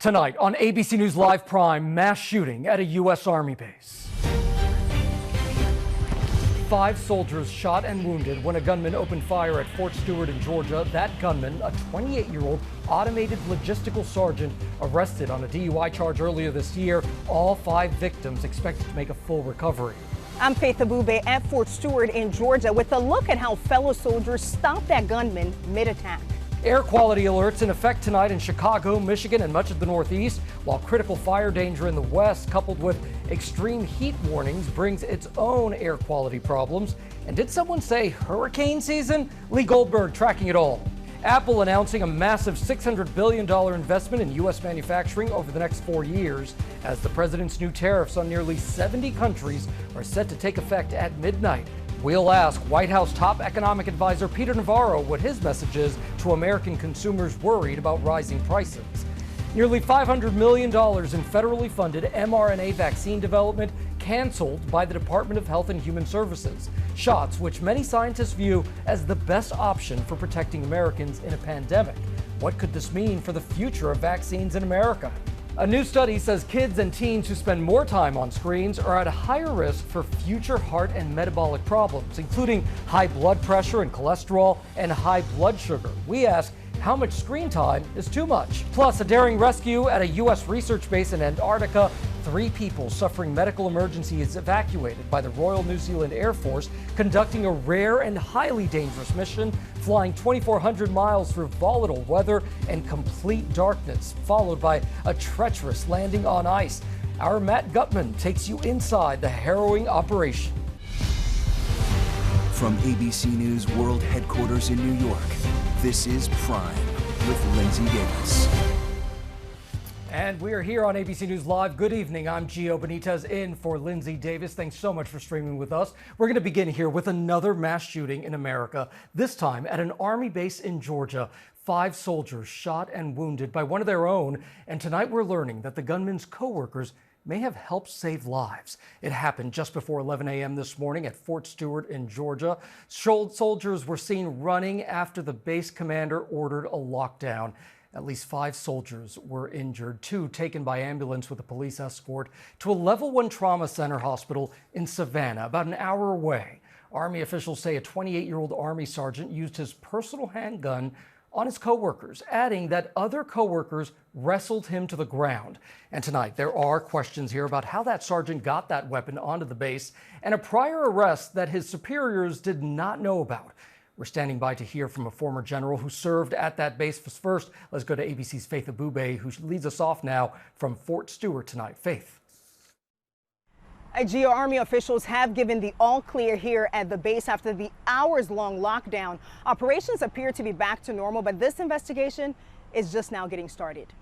Tonight on ABC News Live Prime, mass shooting at a U.S. Army base. 5 soldiers shot and wounded when a gunman opened fire at Fort Stewart in Georgia. That gunman, a 28-year-old automated logistical sergeant, arrested on a DUI charge earlier this year. All 5 victims expected to make a full recovery. I'm Faith Abube at Fort Stewart in Georgia with a look at how fellow soldiers stopped that gunman mid-attack. Air quality alerts in effect tonight in Chicago, Michigan, and much of the Northeast, while critical fire danger in the West, coupled with extreme heat warnings, brings its own air quality problems. And did someone say hurricane season? Lee Goldberg tracking it all. Apple announcing a massive $600 billion investment in U.S. manufacturing over the next 4 years, as the president's new tariffs on nearly 70 countries are set to take effect at midnight. We'll ask White House top economic advisor Peter Navarro what his message is to American consumers worried about rising prices. Nearly $500 million in federally funded mRNA vaccine development canceled by the Department of Health and Human Services. Shots which many scientists view as the best option for protecting Americans in a pandemic. What could this mean for the future of vaccines in America? A new study says kids and teens who spend more time on screens are at a higher risk for future heart and metabolic problems, including high blood pressure and cholesterol and high blood sugar. We ask, how much screen time is too much? Plus, a daring rescue at a U.S. research base in Antarctica. 3 people suffering medical emergencies evacuated by the Royal New Zealand Air Force, conducting a rare and highly dangerous mission, flying 2,400 miles through volatile weather and complete darkness, followed by a treacherous landing on ice. Our Matt Gutman takes you inside the harrowing operation. From ABC News World Headquarters in New York, this is Prime with Linsey Davis. And we are here on ABC News Live. Good evening. I'm Gio Benitez in for Linsey Davis. Thanks so much for streaming with us. We're going to begin here with another mass shooting in America, this time at an Army base in Georgia. 5 soldiers shot and wounded by one of their own. And tonight we're learning that the gunman's co-workers may have helped save lives. It happened just before 11 a.m. this morning at Fort Stewart in Georgia. Soldiers were seen running after the base commander ordered a lockdown. At least 5 soldiers were injured, 2 taken by ambulance with a police escort to a level 1 trauma center hospital in Savannah, about an hour away. Army officials say a 28-year-old Army sergeant used his personal handgun on his co-workers, adding that other co-workers wrestled him to the ground. And tonight, there are questions here about how that sergeant got that weapon onto the base and a prior arrest that his superiors did not know about. We're standing by to hear from a former general who served at that base. First, let's go to ABC's Faith Abube, who leads us off now from Fort Stewart tonight. Faith. Geo, Army officials have given the all clear here at the base after the hours-long lockdown. Operations appear to be back to normal, but this investigation is just now getting started.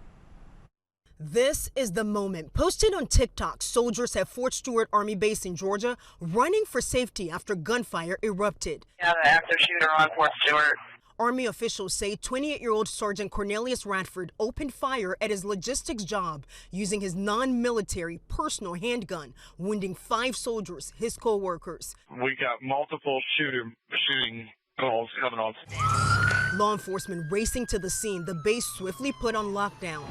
This is the moment. Posted on TikTok, soldiers at Fort Stewart Army Base in Georgia running for safety after gunfire erupted. Yeah, the active shooter on Fort Stewart. Army officials say 28-year-old Sergeant Cornelius Radford opened fire at his logistics job using his non-military personal handgun, wounding 5 soldiers, his co-workers. We got multiple shooting calls coming on. Law enforcement racing to the scene. The base swiftly put on lockdown.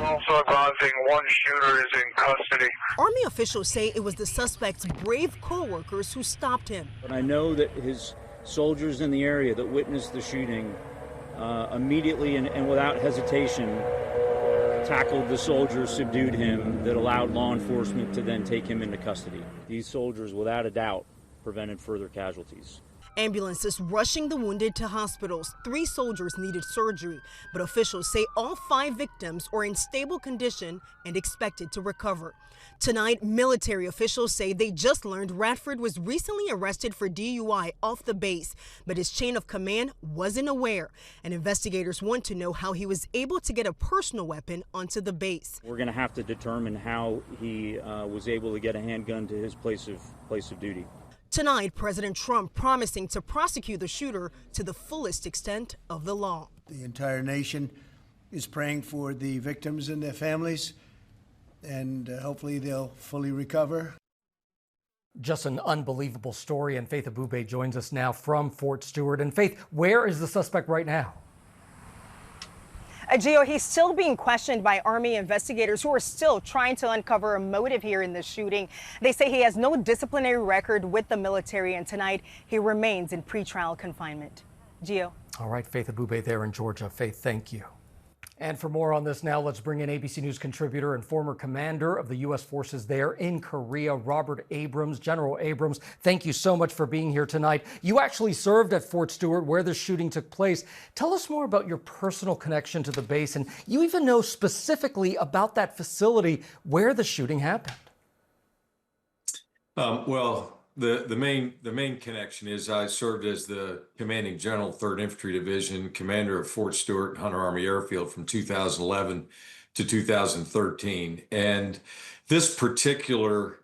Also advising 1 shooter is in custody. Army officials say it was the suspect's brave co-workers who stopped him. But I know that his soldiers in the area that witnessed the shooting immediately and without hesitation tackled the soldiers, subdued him, that allowed law enforcement to then take him into custody. These soldiers, without a doubt, prevented further casualties. Ambulances rushing the wounded to hospitals. 3 soldiers needed surgery, but officials say all 5 victims are in stable condition and expected to recover. Tonight, military officials say they just learned Radford was recently arrested for DUI off the base, but his chain of command wasn't aware, and investigators want to know how he was able to get a personal weapon onto the base. We're going to have to determine how he was able to get a handgun to his place of duty. Tonight, President Trump promising to prosecute the shooter to the fullest extent of the law. The entire nation is praying for the victims and their families, and hopefully they'll fully recover. Just an unbelievable story, and Faith Abube joins us now from Fort Stewart. And Faith, where is the suspect right now? Gio, he's still being questioned by Army investigators who are still trying to uncover a motive here in the shooting. They say he has no disciplinary record with the military, and tonight he remains in pretrial confinement. Gio. All right, Faith Abube there in Georgia. Faith, thank you. And for more on this now, let's bring in ABC News contributor and former commander of the U.S. forces there in Korea, Robert Abrams. General Abrams, thank you so much for being here tonight. You actually served at Fort Stewart where the shooting took place. Tell us more about your personal connection to the base, and you even know specifically about that facility where the shooting happened. The main connection is I served as the commanding general, 3rd Infantry Division, commander of Fort Stewart, Hunter Army Airfield from 2011 to 2013. And this particular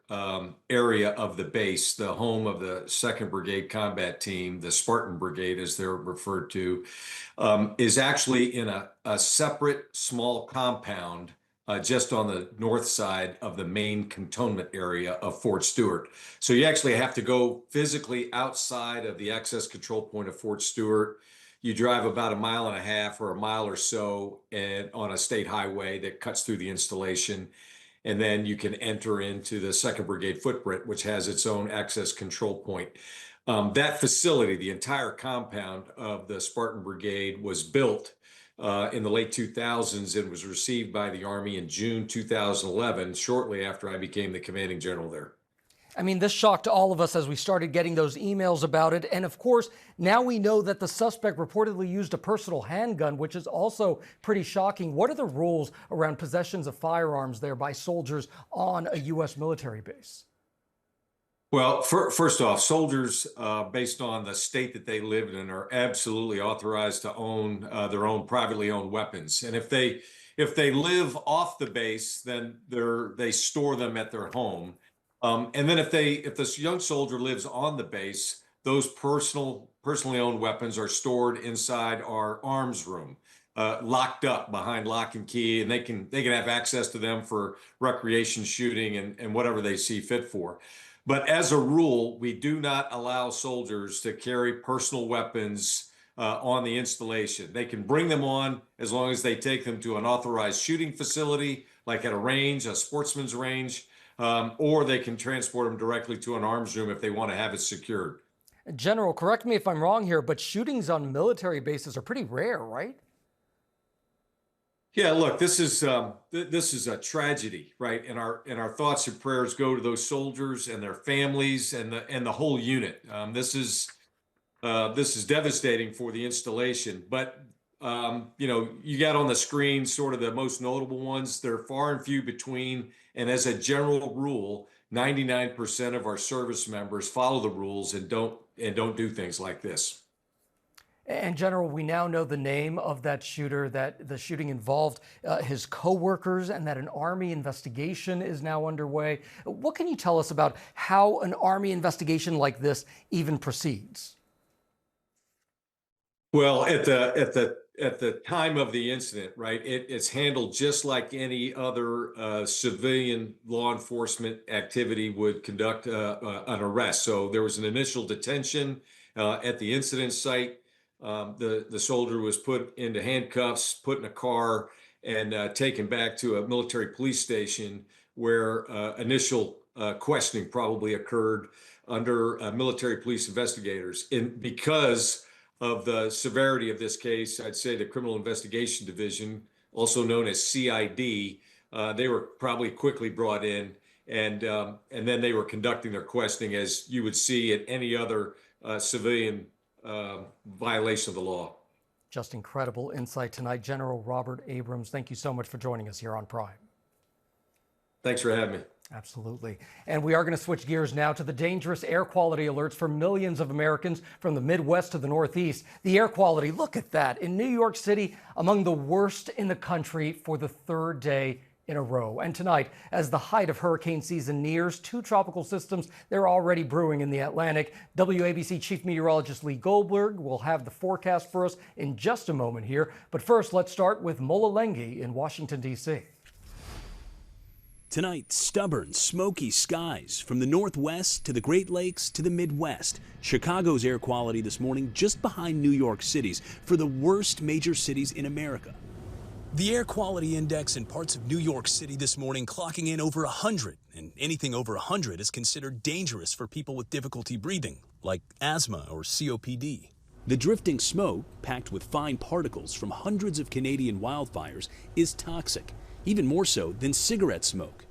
area of the base, the home of the 2nd Brigade Combat Team, the Spartan Brigade as they're referred to, is actually in a separate small compound just on the north side of the main cantonment area of Fort Stewart. So you actually have to go physically outside of the access control point of Fort Stewart. You drive about 1.5 miles or a mile or so and on a state highway that cuts through the installation. And then you can enter into the 2nd Brigade footprint, which has its own access control point. That facility, the entire compound of the Spartan Brigade, was built in the late 2000s and was received by the Army in June 2011, shortly after I became the commanding general there. I mean, this shocked all of us as we started getting those emails about it. And of course, now we know that the suspect reportedly used a personal handgun, which is also pretty shocking. What are the rules around possessions of firearms there by soldiers on a U.S. military base? Well, first off, soldiers, based on the state that they live in, are absolutely authorized to own their own privately owned weapons. And if they live off the base, then they store them at their home. And then if this young soldier lives on the base, those personally owned weapons are stored inside our arms room, locked up behind lock and key, and they can have access to them for recreation shooting and whatever they see fit for. But as a rule, we do not allow soldiers to carry personal weapons on the installation. They can bring them on as long as they take them to an authorized shooting facility, like at a range, a sportsman's range, or they can transport them directly to an arms room if they want to have it secured. General, correct me if I'm wrong here, but shootings on military bases are pretty rare, right? Yeah, look, this is a tragedy, right? And our thoughts and prayers go to those soldiers and their families and the whole unit. This is devastating for the installation. But you got on the screen sort of the most notable ones. They're far and few between. And as a general rule, 99% of our service members follow the rules and don't do things like this. And General, we now know the name of that shooter, that the shooting involved his co-workers, and that an Army investigation is now underway. What can you tell us about how an Army investigation like this even proceeds? Well, at the time of the incident, right, it's handled just like any other civilian law enforcement activity would conduct an arrest. So there was an initial detention at the incident site. The soldier was put into handcuffs, put in a car, and taken back to a military police station where initial questioning probably occurred under military police investigators. And because of the severity of this case, I'd say the Criminal Investigation Division, also known as CID, they were probably quickly brought in, and then they were conducting their questioning as you would see at any other civilian violation of the law. Just incredible insight tonight. General Robert Abrams, thank you so much for joining us here on Prime. Thanks for having me. Absolutely. And we are going to switch gears now to the dangerous air quality alerts for millions of Americans from the Midwest to the Northeast. The air quality, look at that. In New York City, among the worst in the country for the 3rd day in a row. And tonight, as the height of hurricane season nears, 2 tropical systems, they're already brewing in the Atlantic. WABC Chief Meteorologist Lee Goldberg will have the forecast for us in just a moment here. But first, let's start with Mola Lenghi in Washington, D.C. Tonight, stubborn, smoky skies from the Northwest to the Great Lakes to the Midwest. Chicago's air quality this morning just behind New York City's for the worst major cities in America. The air quality index in parts of New York City this morning clocking in over 100, and anything over 100 is considered dangerous for people with difficulty breathing, like asthma or COPD. The drifting smoke, packed with fine particles from hundreds of Canadian wildfires, is toxic, even more so than cigarette smoke.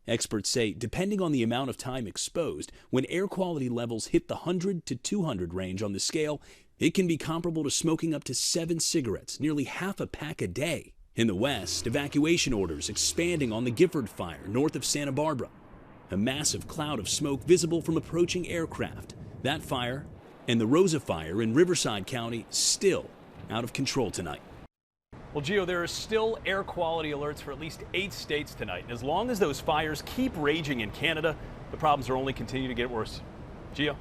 Experts say, depending on the amount of time exposed, when air quality levels hit the 100 to 200 range on the scale, it can be comparable to smoking up to 7 cigarettes, nearly half a pack a day. In the West, evacuation orders expanding on the Gifford fire north of Santa Barbara. A massive cloud of smoke visible from approaching aircraft. That fire and the Rosa fire in Riverside County still out of control tonight. Well, Gio, there are still air quality alerts for at least 8 states tonight. And as long as those fires keep raging in Canada, the problems are only continuing to get worse. Gio?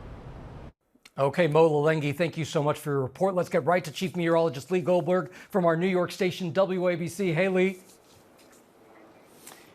Okay, Mo Lalengi, thank you so much for your report. Let's get right to Chief Meteorologist Lee Goldberg from our New York station, WABC. Hey, Lee.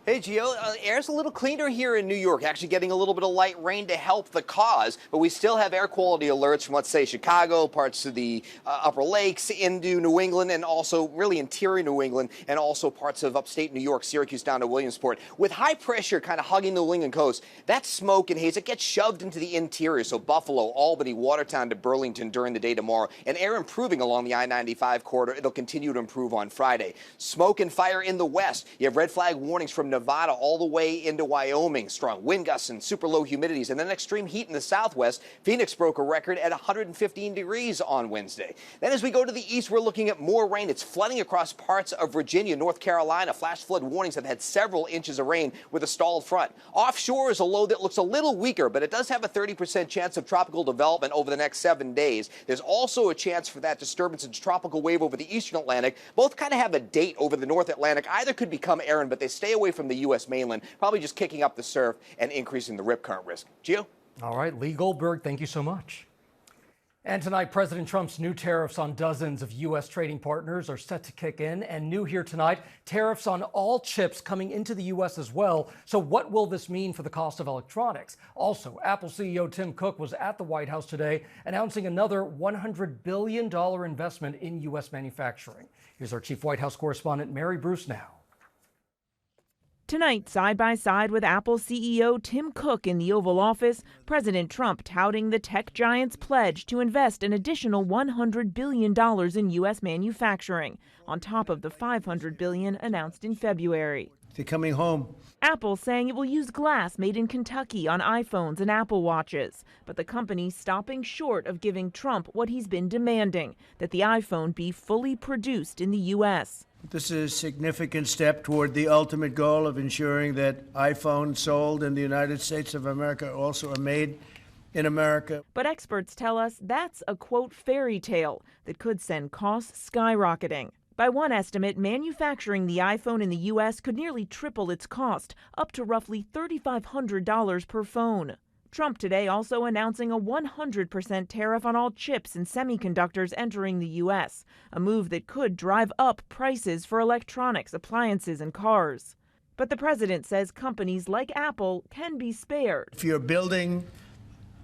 Hey, Gio, air's a little cleaner here in New York, actually getting a little bit of light rain to help the cause, but we still have air quality alerts from, let's say, Chicago, parts of the Upper Lakes, into New England, and also really interior New England, and also parts of upstate New York, Syracuse down to Williamsport. With high pressure kind of hugging the New England coast, that smoke and haze, it gets shoved into the interior, so Buffalo, Albany, Watertown to Burlington during the day tomorrow, and air improving along the I-95 corridor. It'll continue to improve on Friday. Smoke and fire in the west. You have red flag warnings from Nevada all the way into Wyoming. Strong wind gusts and super low humidities. And then extreme heat in the southwest. Phoenix broke a record at 115 degrees on Wednesday. Then as we go to the east, we're looking at more rain. It's flooding across parts of Virginia, North Carolina. Flash flood warnings have had several inches of rain with a stalled front. Offshore is a low that looks a little weaker, but it does have a 30% chance of tropical development over the next 7 days. There's also a chance for that disturbance and tropical wave over the eastern Atlantic. Both kind of have a date over the North Atlantic. Either could become errant, but they stay away from the U.S. mainland, probably just kicking up the surf and increasing the rip current risk. Gio? All right, Lee Goldberg, thank you so much. And tonight, President Trump's new tariffs on dozens of U.S. trading partners are set to kick in. And new here tonight, tariffs on all chips coming into the U.S. as well. So what will this mean for the cost of electronics? Also, Apple CEO Tim Cook was at the White House today announcing another $100 billion investment in U.S. manufacturing. Here's our chief White House correspondent, Mary Bruce now. Tonight, side by side with Apple CEO Tim Cook in the Oval Office, President Trump touting the tech giant's pledge to invest an additional $100 billion in U.S. manufacturing, on top of the $500 billion announced in February. They're coming home. Apple saying it will use glass made in Kentucky on iPhones and Apple Watches, but the company stopping short of giving Trump what he's been demanding, that the iPhone be fully produced in the U.S. This is a significant step toward the ultimate goal of ensuring that iPhones sold in the United States of America also are made in America. But experts tell us that's a, quote, fairy tale that could send costs skyrocketing. By one estimate, manufacturing the iPhone in the U.S. could nearly triple its cost, up to roughly $3,500 per phone. Trump today also announcing a 100% tariff on all chips and semiconductors entering the U.S., a move that could drive up prices for electronics, appliances, and cars. But the president says companies like Apple can be spared. If you're building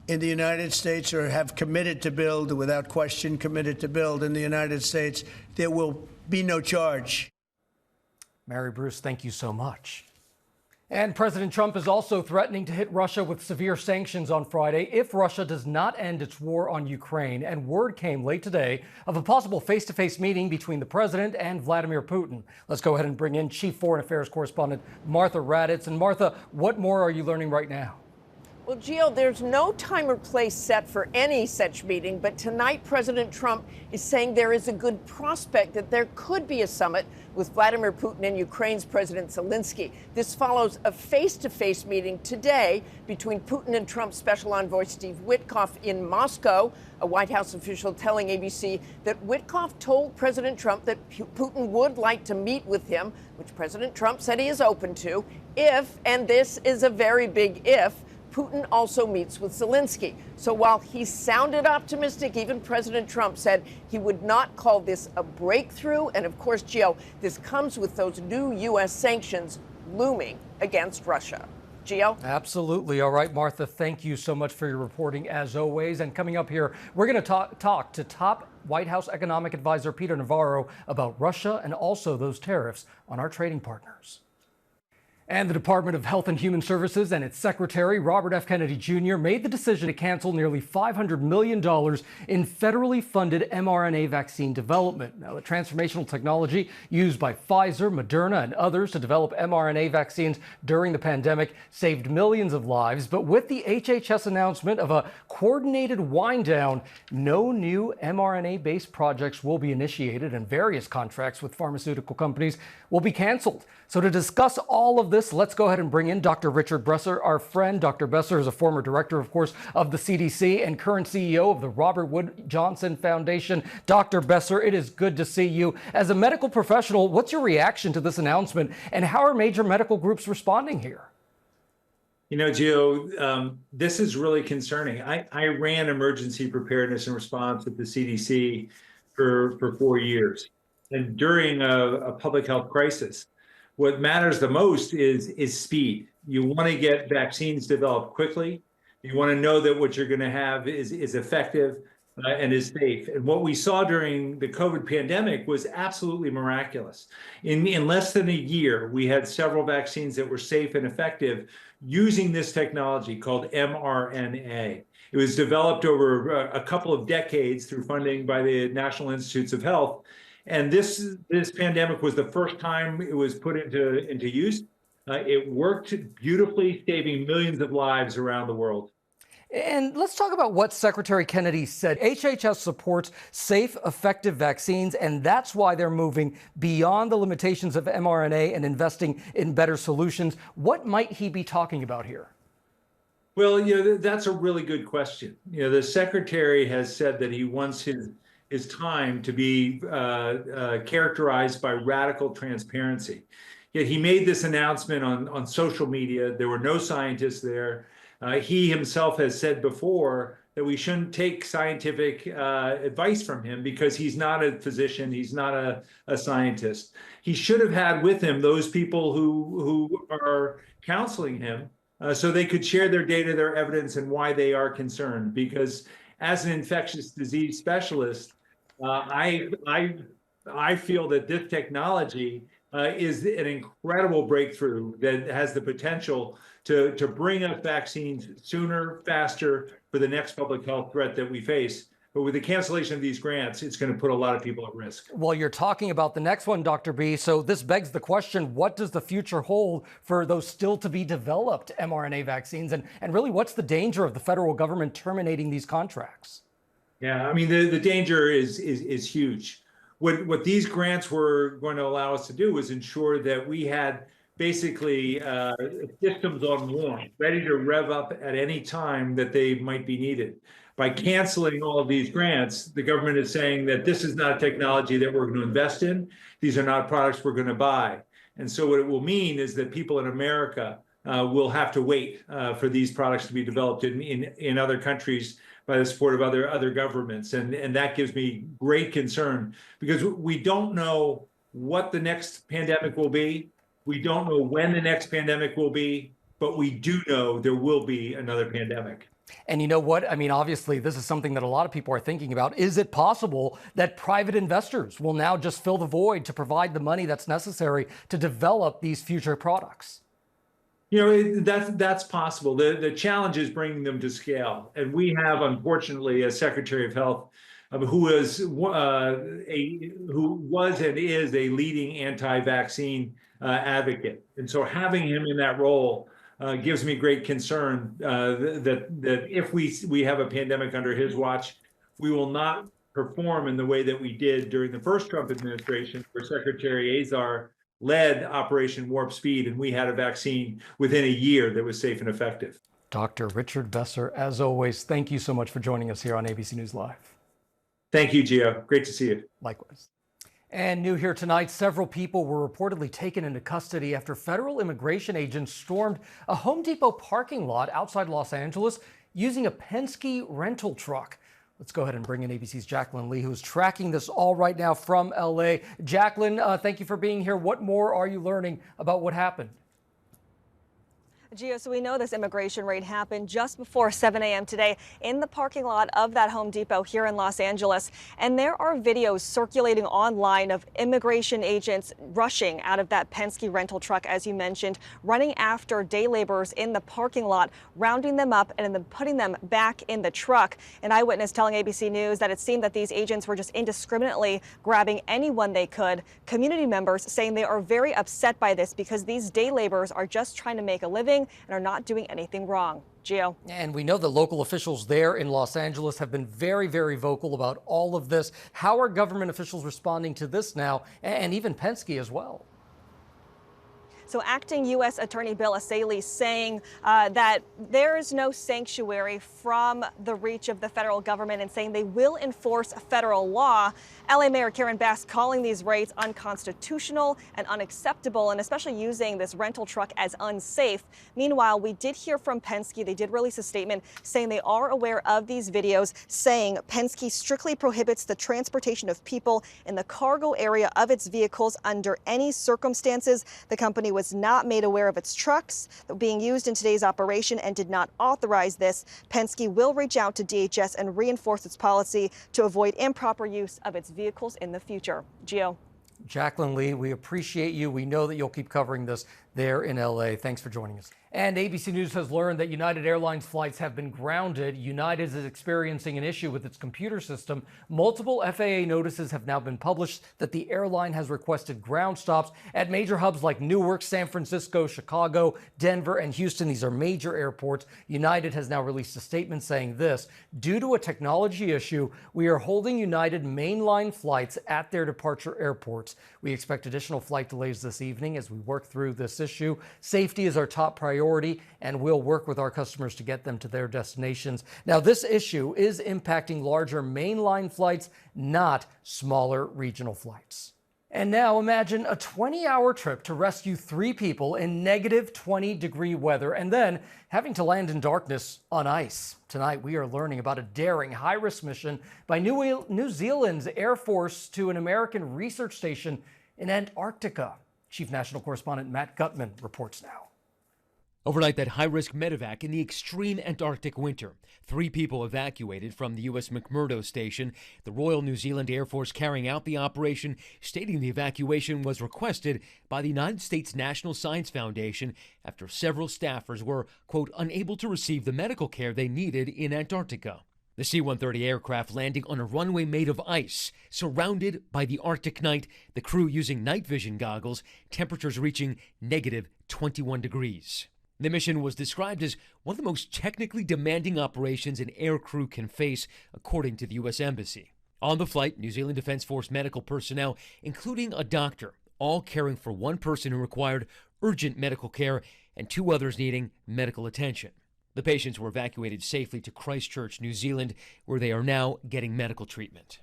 in the United States or have committed to build, without question committed to build in the United States, there will be no charge. Mary Bruce, thank you so much. And President Trump is also threatening to hit Russia with severe sanctions on Friday if Russia does not end its war on Ukraine. And word came late today of a possible face-to-face meeting between the president and Vladimir Putin. Let's go ahead and bring in Chief Foreign Affairs Correspondent Martha Raddatz. And Martha, what more are you learning right now? Well, Gio, there's no time or place set for any such meeting, but tonight President Trump is saying there is a good prospect that there could be a summit with Vladimir Putin and Ukraine's President Zelensky. This follows a face-to-face meeting today between Putin and Trump's special envoy Steve Witkoff in Moscow. A White House official telling ABC that Witkoff told President Trump that Putin would like to meet with him, which President Trump said he is open to, if, and this is a very big if, Putin also meets with Zelensky. So while he sounded optimistic, even President Trump said he would not call this a breakthrough. And of course, Gio, this comes with those new U.S. sanctions looming against Russia. Gio? Absolutely. All right, Martha, thank you so much for your reporting as always. And coming up here, we're going to talk to top White House economic advisor Peter Navarro about Russia and also those tariffs on our trading partners. And the Department of Health and Human Services and its secretary, Robert F. Kennedy Jr., made the decision to cancel nearly $500 million in federally funded mRNA vaccine development. Now, the transformational technology used by Pfizer, Moderna, and others to develop mRNA vaccines during the pandemic saved millions of lives. But with the HHS announcement of a coordinated wind down, no new mRNA-based projects will be initiated, and various contracts with pharmaceutical companies will be canceled. So to discuss all of this, let's go ahead and bring in Dr. Richard Besser, our friend. Dr. Besser is a former director, of course, of the CDC and current CEO of the Robert Wood Johnson Foundation. Dr. Besser, it is good to see you. As a medical professional, what's your reaction to this announcement, and how are major medical groups responding here? You know, Gio, this is really concerning. I ran emergency preparedness and response at the CDC for 4 years. And during a public health crisis, what matters the most is speed. You want to get vaccines developed quickly. You want to know that what you're going to have is effective and is safe. And what we saw during the COVID pandemic was absolutely miraculous. In less than a year, we had several vaccines that were safe and effective using this technology called mRNA. It was developed over a couple of decades through funding by the National Institutes of Health. And this pandemic was the first time it was put into use. It worked beautifully, saving millions of lives around the world. And let's talk about what Secretary Kennedy said. HHS supports safe, effective vaccines, and that's why they're moving beyond the limitations of mRNA and investing in better solutions. What might he be talking about here? Well, that's a really good question. The Secretary has said that he wants his time to be characterized by radical transparency. Yet he made this announcement on social media. There were no scientists there. He himself has said before that we shouldn't take scientific advice from him because he's not a physician, he's not a scientist. He should have had with him those people who are counseling him so they could share their data, their evidence, and why they are concerned. Because as an infectious disease specialist, I feel that this technology is an incredible breakthrough that has the potential to bring us vaccines sooner, faster for the next public health threat that we face. But with the cancellation of these grants, it's going to put a lot of people at risk. Well, you're talking about the next one, Dr. B. So this begs the question, what does the future hold for those still to be developed mRNA vaccines? And really, what's the danger of the federal government terminating these contracts? Yeah, I mean, the danger is huge. What these grants were going to allow us to do was ensure that we had basically systems on warrant, ready to rev up at any time that they might be needed. By canceling all of these grants, the government is saying that this is not technology that we're going to invest in. These are not products we're going to buy. And so what it will mean is that people in America will have to wait for these products to be developed in other countries by the support of other governments. And that gives me great concern because we don't know what the next pandemic will be. We don't know when the next pandemic will be, but we do know there will be another pandemic. And you know what? I mean, obviously, this is something that a lot of people are thinking about. Is it possible that private investors will now just fill the void to provide the money that's necessary to develop these future products? That's possible. The challenge is bringing them to scale. And we have, unfortunately, a Secretary of Health who was and is a leading anti-vaccine advocate. And so having him in that role gives me great concern that if we have a pandemic under his watch, we will not perform in the way that we did during the first Trump administration, where Secretary Azar led Operation Warp Speed, and we had a vaccine within a year that was safe and effective. Dr. Richard Besser, as always, thank you so much for joining us here on ABC News Live. Thank you, Gio. Great to see you. Likewise. And new here tonight, several people were reportedly taken into custody after federal immigration agents stormed a Home Depot parking lot outside Los Angeles using a Penske rental truck. Let's go ahead and bring in ABC's Jacqueline Lee, who's tracking this all right now from LA. Jacqueline, thank you for being here. What more are you learning about what happened? Gio, so we know this immigration raid happened just before 7 a.m. today in the parking lot of that Home Depot here in Los Angeles. And there are videos circulating online of immigration agents rushing out of that Penske rental truck, as you mentioned, running after day laborers in the parking lot, rounding them up and then putting them back in the truck. An eyewitness telling ABC News that it seemed that these agents were just indiscriminately grabbing anyone they could. Community members saying they are very upset by this because these day laborers are just trying to make a living and are not doing anything wrong. Gio. And we know that local officials there in Los Angeles have been very, very vocal about all of this. How are government officials responding to this now, and even Penske as well? So acting U.S. Attorney Bill Asaley saying that there is no sanctuary from the reach of the federal government and saying they will enforce federal law. L.A. Mayor Karen Bass calling these raids unconstitutional and unacceptable, and especially using this rental truck as unsafe. Meanwhile, we did hear from Penske. They did release a statement saying they are aware of these videos, saying Penske strictly prohibits the transportation of people in the cargo area of its vehicles under any circumstances. The company was not made aware of its trucks being used in today's operation and did not authorize this. Penske will reach out to DHS and reinforce its policy to avoid improper use of its vehicles in the future. Gio. Jacqueline Lee, we appreciate you. We know that you'll keep covering this there in LA. Thanks for joining us. And ABC News has learned that United Airlines flights have been grounded. United is experiencing an issue with its computer system. Multiple FAA notices have now been published that the airline has requested ground stops at major hubs like Newark, San Francisco, Chicago, Denver, and Houston. These are major airports. United has now released a statement saying this: due to a technology issue, we are holding United mainline flights at their departure airports. We expect additional flight delays this evening as we work through this issue. Safety is our top priority, and we'll work with our customers to get them to their destinations. Now, this issue is impacting larger mainline flights, not smaller regional flights. And now imagine a 20-hour trip to rescue 3 people in negative 20-degree weather and then having to land in darkness on ice. Tonight, we are learning about a daring high-risk mission by New Zealand's Air Force to an American research station in Antarctica. Chief National Correspondent Matt Gutman reports now. Overnight, that high-risk medevac in the extreme Antarctic winter. 3 people evacuated from the U.S. McMurdo Station. The Royal New Zealand Air Force carrying out the operation, stating the evacuation was requested by the United States National Science Foundation after several staffers were, quote, unable to receive the medical care they needed in Antarctica. The C-130 aircraft landing on a runway made of ice, surrounded by the Arctic night, the crew using night vision goggles, temperatures reaching negative 21 degrees. The mission was described as one of the most technically demanding operations an air crew can face, according to the U.S. Embassy. On the flight, New Zealand Defense Force medical personnel, including a doctor, all caring for one person who required urgent medical care and 2 others needing medical attention. The patients were evacuated safely to Christchurch, New Zealand, where they are now getting medical treatment.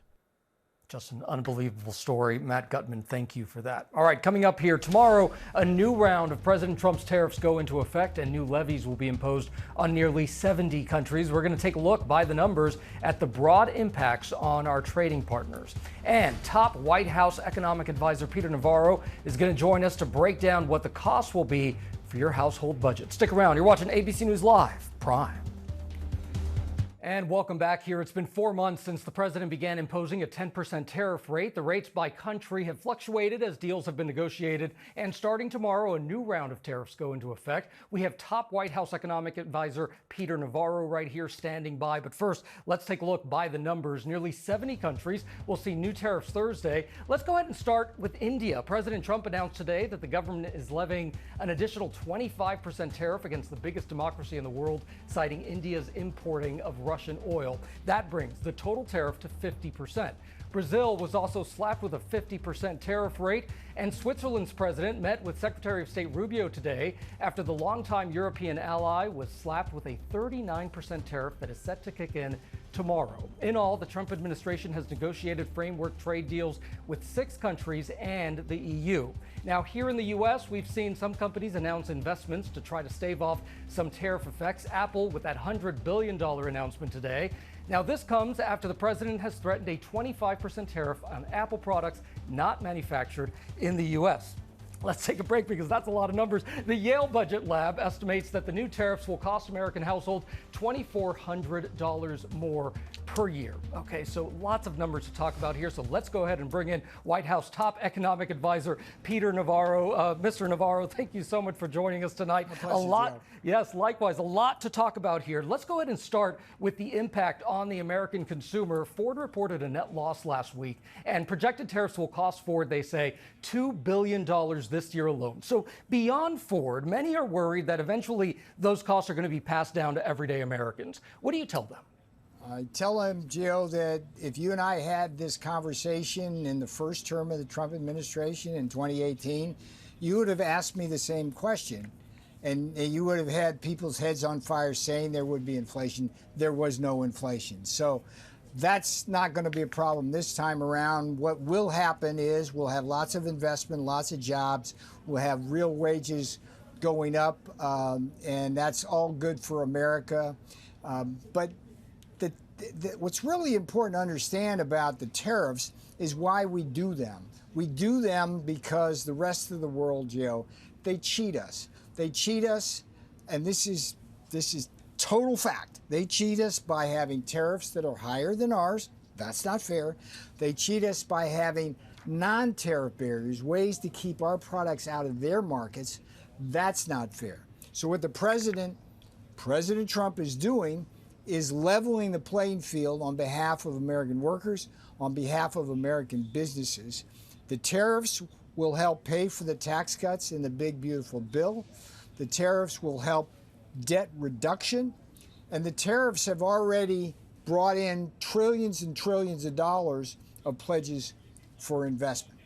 Just an unbelievable story. Matt Gutman, thank you for that. All right, coming up here tomorrow, a new round of President Trump's tariffs go into effect and new levies will be imposed on nearly 70 countries. We're going to take a look by the numbers at the broad impacts on our trading partners. And top White House economic advisor Peter Navarro is going to join us to break down what the cost will be for your household budget. Stick around. You're watching ABC News Live, Prime. And welcome back here. It's been 4 months since the president began imposing a 10% tariff rate. The rates by country have fluctuated as deals have been negotiated. And starting tomorrow, a new round of tariffs go into effect. We have top White House economic advisor Peter Navarro right here standing by. But first, let's take a look by the numbers. Nearly 70 countries will see new tariffs Thursday. Let's go ahead and start with India. President Trump announced today that the government is levying an additional 25% tariff against the biggest democracy in the world, citing India's importing of Russian oil. That brings the total tariff to 50%. Brazil was also slapped with a 50% tariff rate, and Switzerland's president met with Secretary of State Rubio today after the longtime European ally was slapped with a 39% tariff that is set to kick in tomorrow. In all, the Trump administration has negotiated framework trade deals with 6 countries and the EU. Now, here in the U.S., we've seen some companies announce investments to try to stave off some tariff effects. Apple with that $100 billion announcement today. Now, this comes after the president has threatened a 25% tariff on Apple products not manufactured in the U.S. Let's take a break because that's a lot of numbers. The Yale Budget Lab estimates that the new tariffs will cost American households $2,400 more per year. Okay, so lots of numbers to talk about here. So let's go ahead and bring in White House top economic advisor Peter Navarro. Mr. Navarro, thank you so much for joining us tonight. A lot, yes, likewise, a lot to talk about here. Let's go ahead and start with the impact on the American consumer. Ford reported a net loss last week, and projected tariffs will cost Ford, they say, $2 billion this year alone. So beyond Ford, many are worried that eventually those costs are going to be passed down to everyday Americans. What do you tell them? I tell him, Gio, that if you and I had this conversation in the first term of the Trump administration in 2018, you would have asked me the same question. And you would have had people's heads on fire saying there would be inflation. There was no inflation. So that's not going to be a problem this time around. What will happen is we'll have lots of investment, lots of jobs. We'll have real wages going up, and that's all good for America. But what's really important to understand about the tariffs is why we do them. We do them because the rest of the world, Joe, they cheat us. They cheat us, and this is total fact. They cheat us by having tariffs that are higher than ours. That's not fair. They cheat us by having non-tariff barriers, ways to keep our products out of their markets. That's not fair. So what President Trump is doing is leveling the playing field on behalf of American workers, on behalf of American businesses. The tariffs will help pay for the tax cuts in the big, beautiful bill. The tariffs will help debt reduction. And the tariffs have already brought in trillions and trillions of dollars of pledges for investment.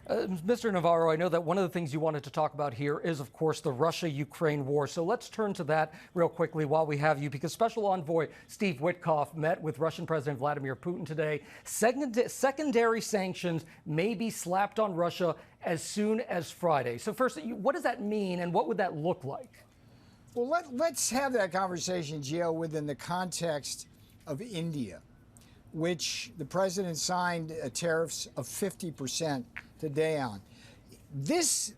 Mr. Navarro, I know that one of the things you wanted to talk about here is, of course, the Russia-Ukraine war. So let's turn to that real quickly while we have you, because Special Envoy Steve Witkoff met with Russian President Vladimir Putin today. Secondary sanctions may be slapped on Russia as soon as Friday. So first, what does that mean, and what would that look like? Well, let's have that conversation, Gio, within the context of India, which the president signed tariffs of 50% today on. This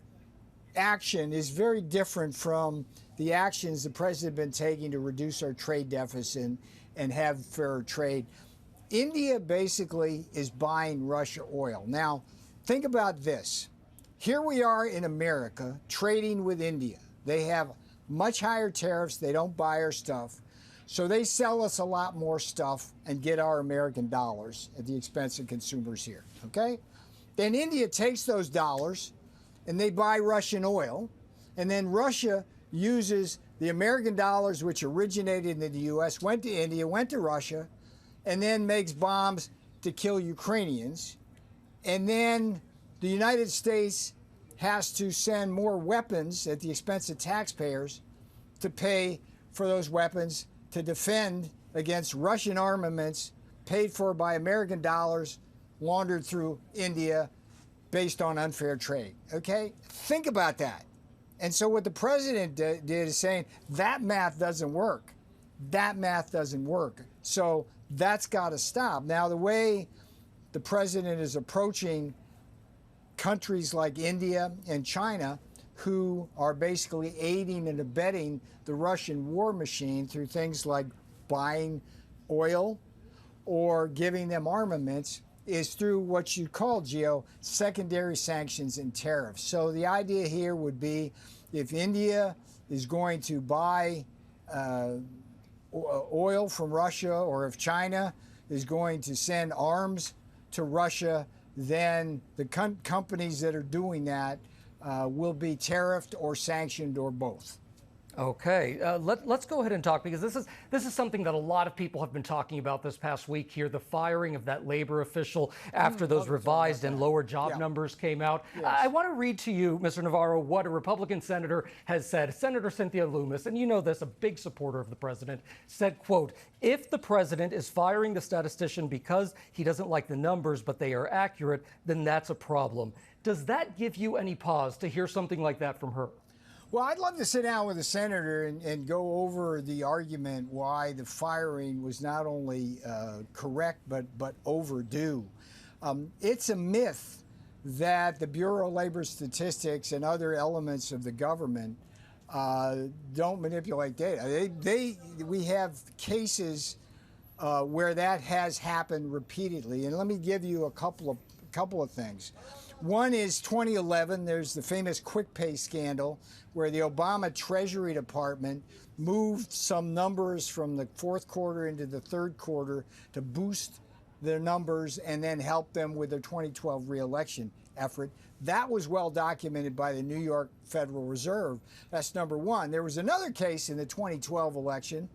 action is very different from the actions the president has been taking to reduce our trade deficit and have fairer trade. India basically is buying Russia oil. Now, think about this. Here we are in America trading with India. They have much higher tariffs. They don't buy our stuff. So they sell us a lot more stuff and get our American dollars at the expense of consumers here, okay? Then India takes those dollars and they buy Russian oil, and then Russia uses the American dollars, which originated in the U.S., went to India, went to Russia, and then makes bombs to kill Ukrainians. And then the United States has to send more weapons at the expense of taxpayers to pay for those weapons to defend against Russian armaments paid for by American dollars laundered through India based on unfair trade. Okay? Think about that. And so what the president did is saying that math doesn't work. That math doesn't work. So that's got to stop. Now, the way the president is approaching countries like India and China, who are basically aiding and abetting the Russian war machine through things like buying oil or giving them armaments, is through what you call, Gio, secondary sanctions and tariffs. So the idea here would be if India is going to buy oil from Russia, or if China is going to send arms to Russia, then the companies that are doing that will be tariffed or sanctioned or both. Okay, let's go ahead and talk, because this is something that a lot of people have been talking about this past week here, the firing of that labor official after those revised and lower job numbers came out. Yes. I want to read to you, Mr. Navarro, what a Republican senator has said. Senator Cynthia Lummis, and you know this, a big supporter of the president, said, quote, "If the president is firing the statistician because he doesn't like the numbers, but they are accurate, then that's a problem." Does that give you any pause to hear something like that from her? Well, I'd love to sit down with a senator and go over the argument why the firing was not only correct but overdue. It's a myth that the Bureau of Labor Statistics and other elements of the government don't manipulate data. We have cases where that has happened repeatedly, and let me give you a couple of things. One is 2011. There's the famous Quick Pay scandal, where the Obama Treasury Department moved some numbers from the fourth quarter into the third quarter to boost their numbers and then help them with their 2012 reelection effort. That was well documented by the New York Federal Reserve. That's number one. There was another case in the 2012 election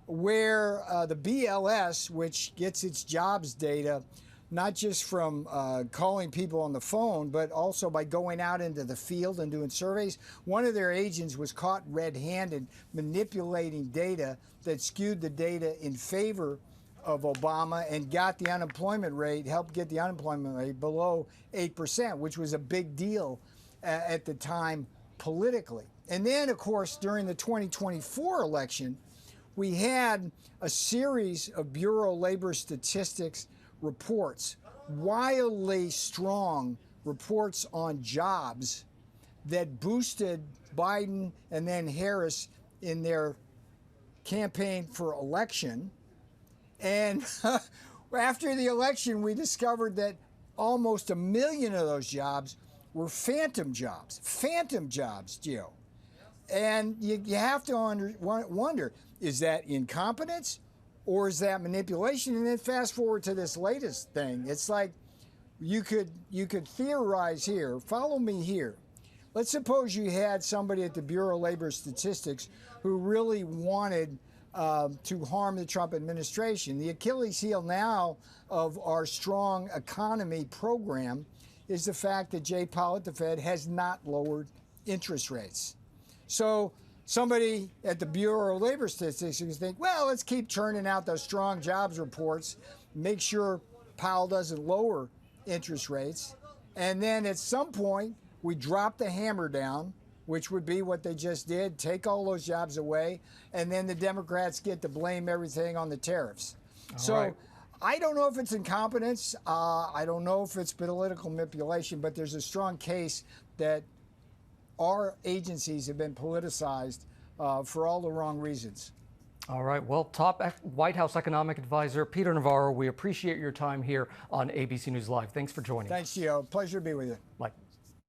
where the BLS, which gets its jobs data not just from calling people on the phone, but also by going out into the field and doing surveys. One of their agents was caught red-handed manipulating data that skewed the data in favor of Obama and got the unemployment rate, helped get the unemployment rate below 8%, which was a big deal at the time politically. And then, of course, during the 2024 election, we had a series of Bureau of Labor Statistics reports, wildly strong reports on jobs that boosted Biden and then Harris in their campaign for election. And after the election, we discovered that almost 1 million of those jobs were phantom jobs, Gio. And you have to wonder, is that incompetence or is that manipulation? And then fast forward to this latest thing. It's like you could theorize here. Follow me here. Let's suppose you had somebody at the Bureau of Labor Statistics who really wanted to harm the Trump administration. The Achilles heel now of our strong economy program is the fact that Jay Powell at the Fed has not lowered interest rates. So somebody at the Bureau of Labor Statistics think, well, let's keep churning out those strong jobs reports, make sure Powell doesn't lower interest rates, and then at some point we drop the hammer down, which would be what they just did, take all those jobs away, and then the Democrats get to blame everything on the tariffs. So I don't know if it's incompetence. I don't know if it's political manipulation, but there's a strong case that our agencies have been politicized for all the wrong reasons. All right. Well, top White House economic advisor Peter Navarro, we appreciate your time here on ABC News Live. Thanks for joining. Thanks, Gio. Pleasure to be with you. Bye.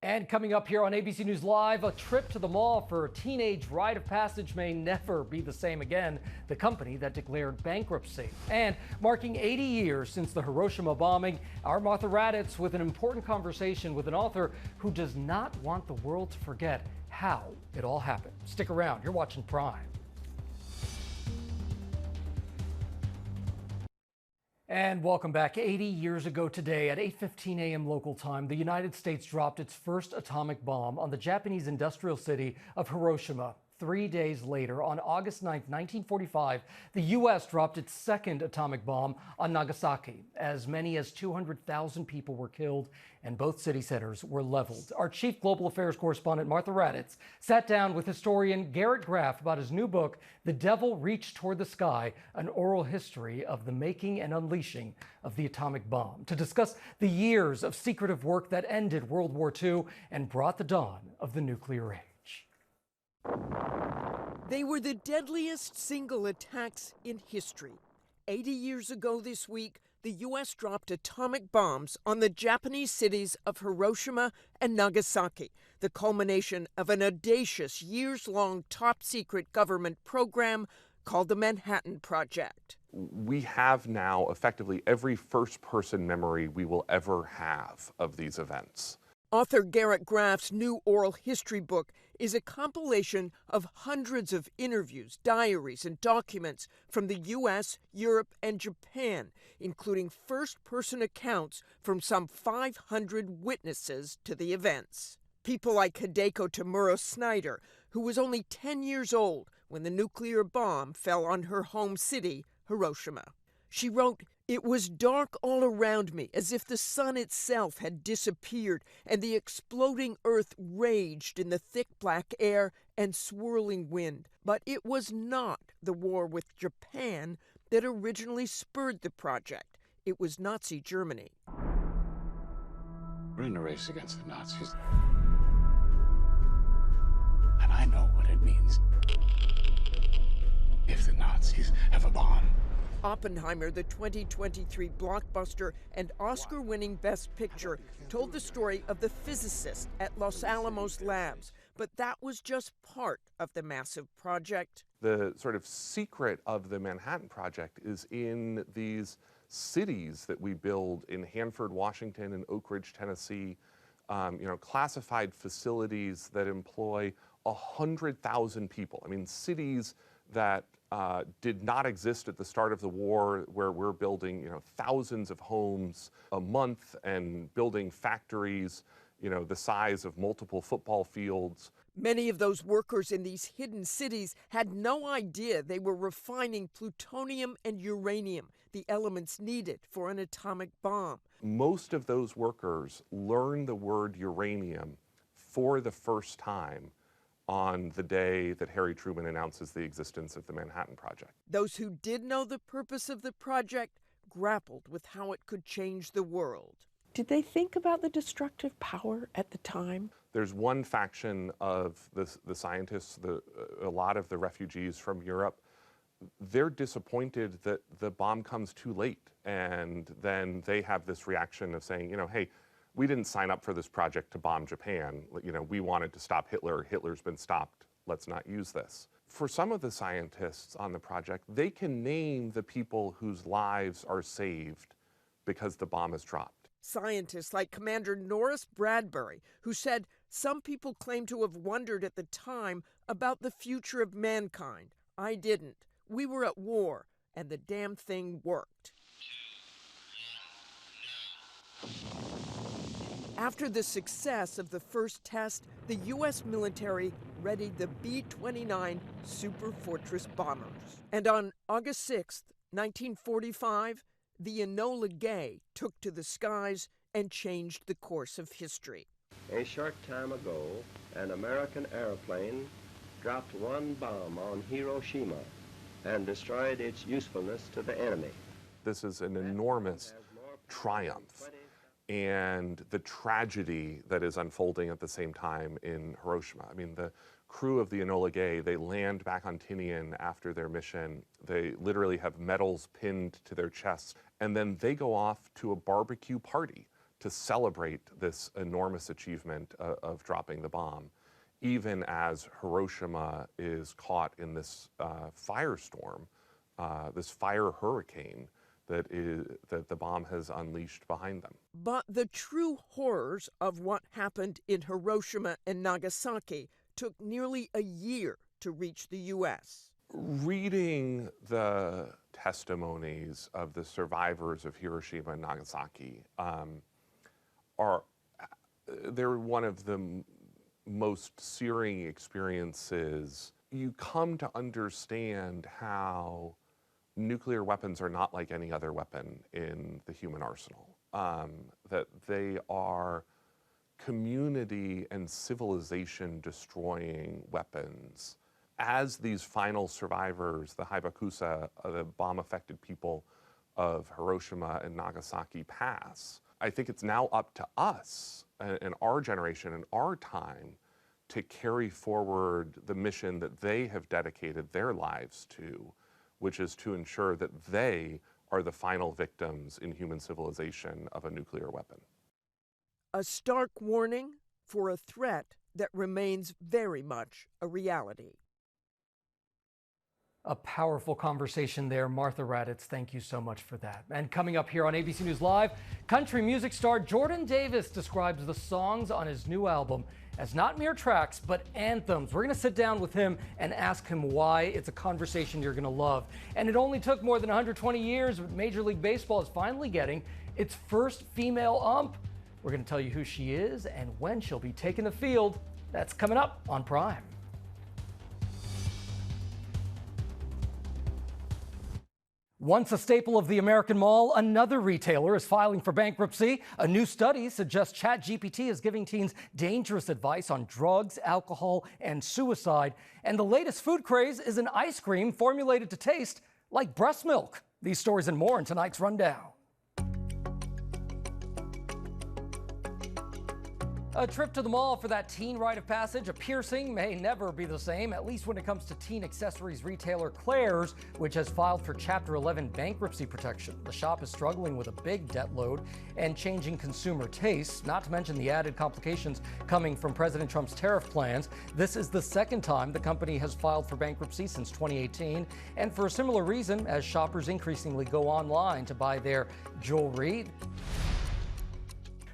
And coming up here on ABC News Live, a trip to the mall for a teenage rite of passage may never be the same again. The company that declared bankruptcy. And marking 80 years since the Hiroshima bombing, our Martha Raddatz with an important conversation with an author who does not want the world to forget how it all happened. Stick around. You're watching Prime. And welcome back. 80 years ago today at 8:15 a.m. local time, the United States dropped its first atomic bomb on the Japanese industrial city of Hiroshima. 3 days later, on August 9, 1945, the U.S. dropped its second atomic bomb on Nagasaki. As many as 200,000 people were killed and both city centers were leveled. Our chief global affairs correspondent, Martha Raddatz, sat down with historian Garrett Graff about his new book, The Devil Reached Toward the Sky, an oral history of the making and unleashing of the atomic bomb, to discuss the years of secretive work that ended World War II and brought the dawn of the nuclear age. They were the deadliest single attacks in history. 80 years ago this week, the U.S. dropped atomic bombs on the Japanese cities of Hiroshima and Nagasaki, the culmination of an audacious, years-long top-secret government program called the Manhattan Project. We have now effectively every first-person memory we will ever have of these events. Author Garrett Graff's new oral history book is a compilation of hundreds of interviews, diaries, and documents from the U.S., Europe, and Japan, including first-person accounts from some 500 witnesses to the events. People like Hideko Tamuro Snyder, who was only 10 years old when the nuclear bomb fell on her home city, Hiroshima. She wrote, "It was dark all around me, as if the sun itself had disappeared, and the exploding earth raged in the thick black air and swirling wind. But it was not the war with Japan that originally spurred the project. It was Nazi Germany." We're in a race against the Nazis. And I know what it means if the Nazis have a bomb. Oppenheimer, the 2023 blockbuster and Oscar-winning Best Picture, told the story of the physicist at Los Alamos Labs, but that was just part of the massive project. The sort of secret of the Manhattan Project is in these cities that we build in Hanford, Washington, and Oak Ridge, Tennessee, classified facilities that employ 100,000 people. I mean, cities that did not exist at the start of the war, where we're building, thousands of homes a month and building factories, the size of multiple football fields. Many of those workers in these hidden cities had no idea they were refining plutonium and uranium, the elements needed for an atomic bomb. Most of those workers learned the word uranium for the first time on the day that Harry Truman announces the existence of the Manhattan Project. Those who did know the purpose of the project grappled with how it could change the world. Did they think about the destructive power at the time? There's one faction of the scientists, a lot of the refugees from Europe, they're disappointed that the bomb comes too late. And then they have this reaction of saying, hey, we didn't sign up for this project to bomb Japan. We wanted to stop Hitler. Hitler's been stopped. Let's not use this. For some of the scientists on the project, they can name the people whose lives are saved because the bomb is dropped. Scientists like Commander Norris Bradbury, who said some people claim to have wondered at the time about the future of mankind. I didn't. We were at war, and the damn thing worked. After the success of the first test, the U.S. military readied the B-29 Super Fortress bombers. And on August 6, 1945, the Enola Gay took to the skies and changed the course of history. A short time ago, an American airplane dropped one bomb on Hiroshima and destroyed its usefulness to the enemy. This is an enormous triumph. And the tragedy that is unfolding at the same time in Hiroshima. I mean, the crew of the Enola Gay, they land back on Tinian after their mission. They literally have medals pinned to their chests. And then they go off to a barbecue party to celebrate this enormous achievement of dropping the bomb, even as Hiroshima is caught in this firestorm, this fire hurricane that the bomb has unleashed behind them. But the true horrors of what happened in Hiroshima and Nagasaki took nearly a year to reach the U.S. Reading the testimonies of the survivors of Hiroshima and Nagasaki they're one of the most searing experiences. You come to understand how nuclear weapons are not like any other weapon in the human arsenal, that they are community and civilization destroying weapons. As these final survivors, the Haibakusa, the bomb-affected people of Hiroshima and Nagasaki pass, I think it's now up to us and our generation and our time to carry forward the mission that they have dedicated their lives to, which is to ensure that they are the final victims in human civilization of a nuclear weapon. A stark warning for a threat that remains very much a reality. A powerful conversation there. Martha Raddatz, thank you so much for that. And coming up here on ABC News Live, country music star Jordan Davis describes the songs on his new album as not mere tracks, but anthems. We're going to sit down with him and ask him why. It's a conversation you're going to love. And it only took more than 120 years, but Major League Baseball is finally getting its first female ump. We're going to tell you who she is and when she'll be taking the field. That's coming up on Prime. Once a staple of the American mall, another retailer is filing for bankruptcy. A new study suggests ChatGPT is giving teens dangerous advice on drugs, alcohol, and suicide. And the latest food craze is an ice cream formulated to taste like breast milk. These stories and more in tonight's Rundown. A trip to the mall for that teen rite of passage, a piercing may never be the same, at least when it comes to teen accessories retailer Claire's, which has filed for Chapter 11 bankruptcy protection. The shop is struggling with a big debt load and changing consumer tastes, not to mention the added complications coming from President Trump's tariff plans. This is the second time the company has filed for bankruptcy since 2018, and for a similar reason, as shoppers increasingly go online to buy their jewelry.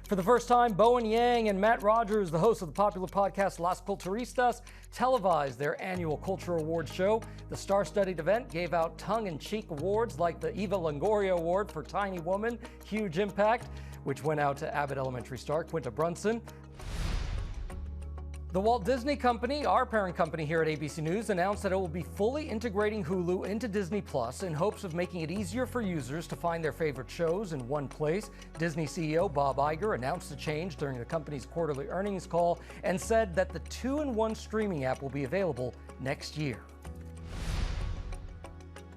For the first time, Bowen Yang and Matt Rogers, the hosts of the popular podcast Las Culturistas, televised their annual Culture Awards show. The star-studded event gave out tongue-in-cheek awards like the Eva Longoria Award for Tiny Woman, Huge Impact, which went out to Abbott Elementary star Quinta Brunson. The Walt Disney Company, our parent company here at ABC News, announced that it will be fully integrating Hulu into Disney Plus in hopes of making it easier for users to find their favorite shows in one place. Disney CEO Bob Iger announced the change during the company's quarterly earnings call and said that the 2-in-1 streaming app will be available next year.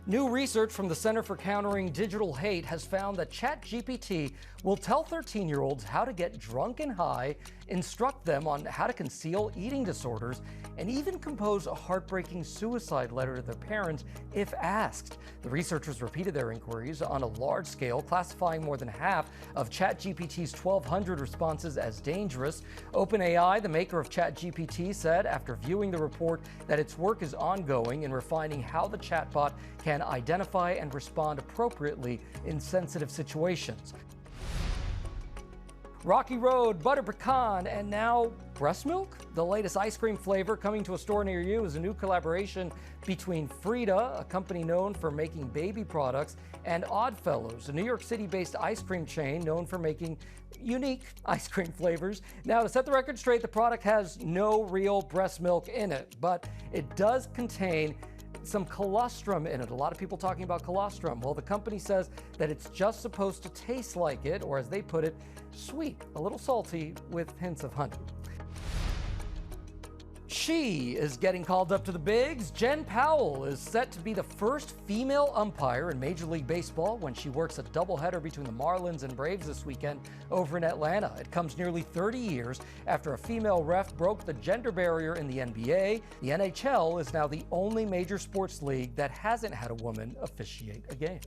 New research from the Center for Countering Digital Hate has found that ChatGPT will tell 13-year-olds how to get drunk and high, instruct them on how to conceal eating disorders, and even compose a heartbreaking suicide letter to their parents if asked. The researchers repeated their inquiries on a large scale, classifying more than half of ChatGPT's 1,200 responses as dangerous. OpenAI, the maker of ChatGPT, said after viewing the report that its work is ongoing in refining how the chatbot can identify and respond appropriately in sensitive situations. Rocky Road, butter pecan, and now breast milk? The latest ice cream flavor coming to a store near you is a new collaboration between Frida, a company known for making baby products, and Oddfellows, a New York City-based ice cream chain known for making unique ice cream flavors. Now, to set the record straight, the product has no real breast milk in it, but it does contain some colostrum in it. A lot of people talking about colostrum. Well, the company says that it's just supposed to taste like it, or as they put it, sweet, a little salty with hints of honey. She is getting called up to the bigs. Jen Powell is set to be the first female umpire in Major League Baseball when she works a doubleheader between the Marlins and Braves this weekend over in Atlanta. It comes nearly 30 years after a female ref broke the gender barrier in the NBA. The NHL is now the only major sports league that hasn't had a woman officiate a game.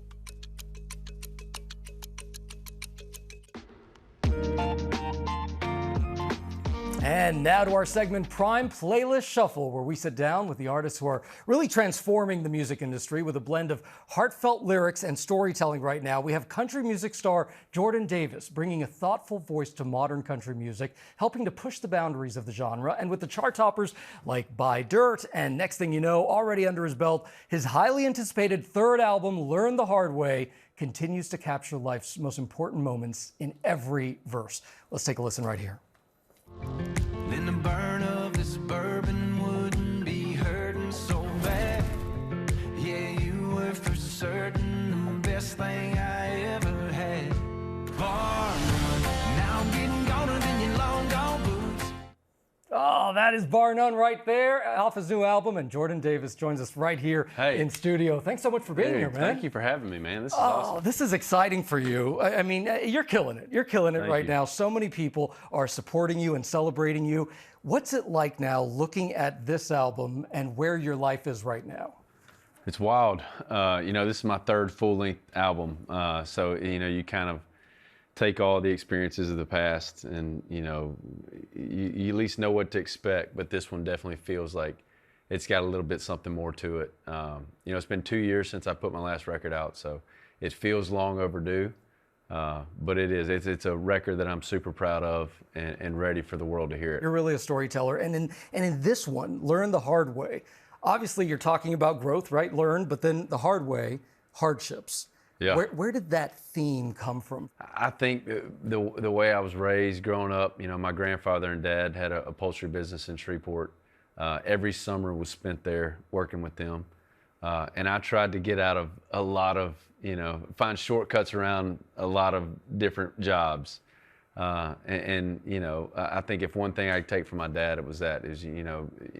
And now to our segment, Prime Playlist Shuffle, where we sit down with the artists who are really transforming the music industry with a blend of heartfelt lyrics and storytelling right now. We have country music star Jordan Davis bringing a thoughtful voice to modern country music, helping to push the boundaries of the genre. And with the chart toppers like Buy Dirt and Next Thing You Know already under his belt, his highly anticipated third album, Learn the Hard Way, continues to capture life's most important moments in every verse. Let's take a listen right here. Then the burn of this bourbon wouldn't be hurting so bad. Yeah, you were for certain the best thing I ever had. Bar none, now I'm getting goner than your long gone boots. Oh, that is Bar None right there, off his new album, and Jordan Davis joins us right here in studio. Thanks so much for being here, man. Thank you for having me, man. This is awesome. This is exciting for you. I mean, you're killing it. You're killing it right now. So many people are supporting you and celebrating you. What's it like now looking at this album and where your life is right now? It's wild. This is my third full-length album. So, you kind of take all the experiences of the past and, you at least know what to expect. But this one definitely feels like it's got a little bit something more to it. It's been 2 years since I put my last record out, so it feels long overdue. But it is. It's a record that I'm super proud of and ready for the world to hear it. You're really a storyteller. And in this one, Learn the Hard Way, obviously you're talking about growth, right? Learn, but then the hard way, hardships. Yeah. Where did that theme come from? I think the way I was raised growing up, my grandfather and dad had a upholstery business in Shreveport. Every summer was spent there working with them. And I tried to get out of a lot of, find shortcuts around a lot of different jobs. I think if one thing I take from my dad, it was that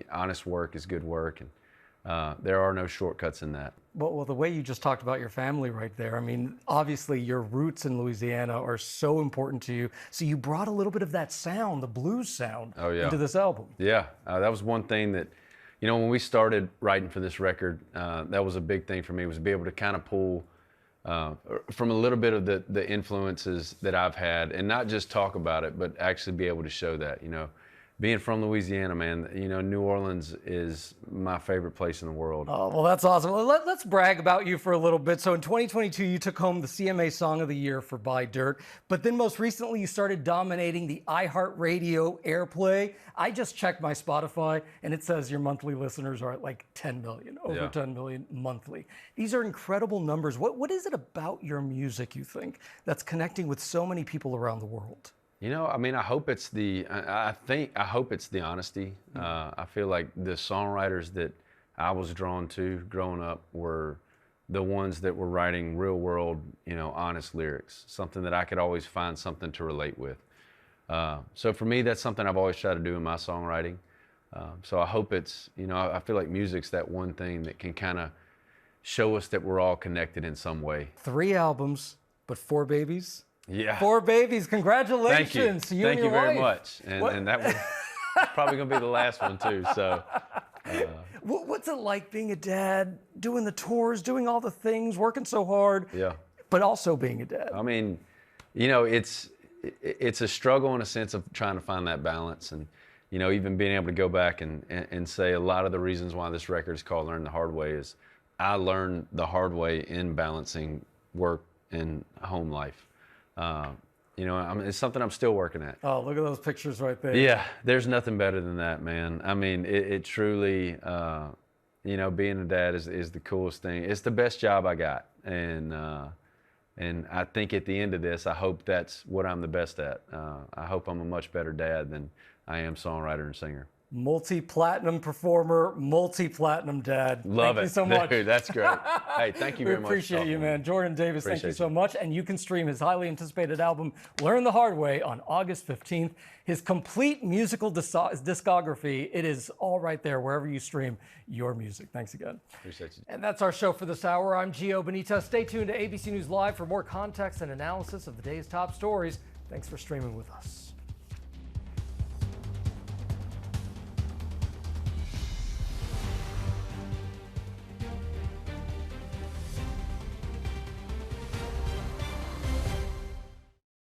honest work is good work. And There are no shortcuts in that. Well, the way you just talked about your family right there, I mean, obviously your roots in Louisiana are so important to you. So you brought a little bit of that sound, the blues sound, into this album. Yeah, that was one thing that, you know, when we started writing for this record, that was a big thing for me, was to be able to kind of pull from a little bit of the influences that I've had, and not just talk about it, but actually be able to show that, you know. Being from Louisiana, man, you know, New Orleans is my favorite place in the world. Oh, well, that's awesome. Well, let's brag about you for a little bit. So in 2022, you took home the CMA Song of the Year for Buy Dirt, but then most recently you started dominating the iHeartRadio airplay. I just checked my Spotify, and it says your monthly listeners are at like 10 million, over 10 million monthly. These are incredible numbers. What is it about your music, you think, that's connecting with so many people around the world? You know, I mean, I hope it's the honesty. I feel like the songwriters that I was drawn to growing up were the ones that were writing real world, you know, honest lyrics, something that I could always find something to relate with. So for me, that's something I've always tried to do in my songwriting. So I hope it's, you know, I feel like music's that one thing that can kind of show us that we're all connected in some way. 3 albums, but 4 babies. Yeah. 4 babies. Congratulations. Thank you. Thank you very much. And that was probably going to be the last one, too. So, what's it like being a dad, doing the tours, doing all the things, working so hard, but also being a dad? I mean, you know, it's a struggle in a sense of trying to find that balance. And, you know, even being able to go back and say a lot of the reasons why this record is called Learn the Hard Way is I learned the hard way in balancing work and home life. You know, it's something I'm still working at. Oh, look at those pictures right there. Yeah, there's nothing better than that, man. I mean, it truly, you know, being a dad is the coolest thing. It's the best job I got. And I think at the end of this, I hope that's what I'm the best at. I hope I'm a much better dad than I am songwriter and singer. Multi-platinum performer, multi-platinum dad. Love it. Thank you so much. Dude, that's great. Hey, thank you very much. We appreciate you, man. Jordan Davis, thank you so you. much. And you can stream his highly anticipated album, Learn the Hard Way, on August 15th. His complete musical discography, it is all right there wherever you stream your music. Thanks again. Appreciate you. And that's our show for this hour. I'm Gio Benitez. Stay tuned to ABC News Live for more context and analysis of the day's top stories. Thanks for streaming with us.